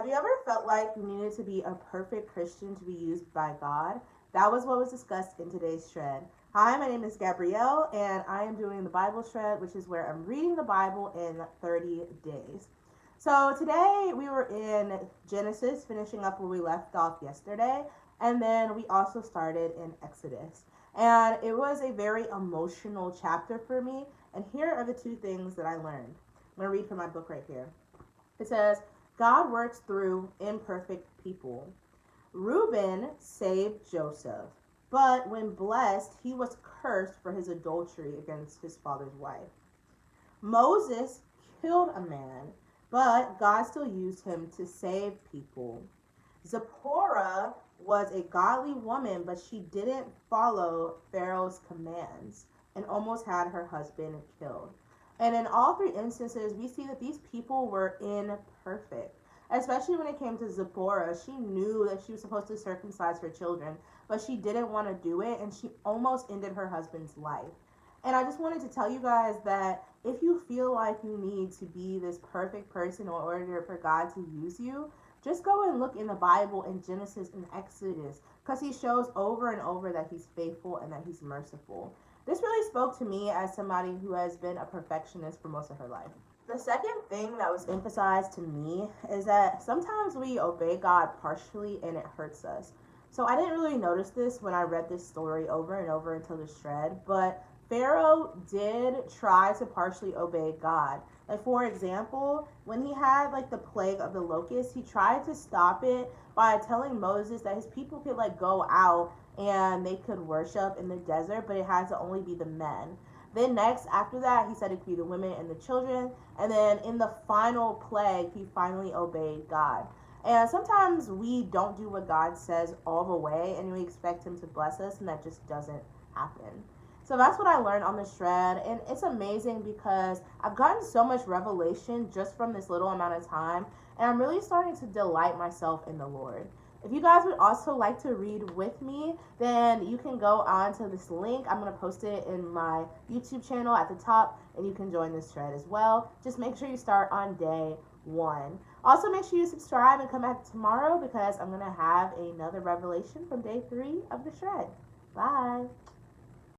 Have you ever felt like you needed to be a perfect Christian to be used by God? That was what was discussed in today's shred. Hi, my name is Gabrielle, and I am doing the Bible shred, which is where I'm reading the Bible in 30 days. So today we were in Genesis, finishing up where we left off yesterday, and then we also started in Exodus. And it was a very emotional chapter for me, and here are the two things that I learned. I'm going to read from my book right here. It says, God works through imperfect people. Reuben saved Joseph, but when blessed, he was cursed for his adultery against his father's wife. Moses killed a man, but God still used him to save people. Zipporah was a godly woman, but she didn't follow Pharaoh's commands and almost had her husband killed. And in all three instances, we see that these people were imperfect. Especially when it came to Zipporah, she knew that she was supposed to circumcise her children, but she didn't want to do it, and she almost ended her husband's life. And I just wanted to tell you guys that if you feel like you need to be this perfect person in order for God to use you, just go and look in the Bible in Genesis and Exodus, because he shows over and over that he's faithful and that he's merciful. This really spoke to me as somebody who has been a perfectionist for most of her life. The second thing that was emphasized to me is that sometimes we obey God partially and it hurts us. So I didn't really notice this when I read this story over and over until the shred, but Pharaoh did try to partially obey God. Like, for example, when he had like the plague of the locusts, he tried to stop it by telling Moses that his people could like go out and they could worship in the desert, but it had to only be the men. Then next, after that, he said it could be the women and the children. And then in the final plague, he finally obeyed God. And sometimes we don't do what God says all the way, and we expect him to bless us, and that just doesn't happen. So that's what I learned on the shred, and it's amazing because I've gotten so much revelation just from this little amount of time, and I'm really starting to delight myself in the Lord. If you guys would also like to read with me, then you can go on to this link. I'm going to post it in my YouTube channel at the top, and you can join this thread as well. Just make sure you start on day 1. Also, make sure you subscribe and come back tomorrow because I'm going to have another revelation from day 3 of the shred. Bye.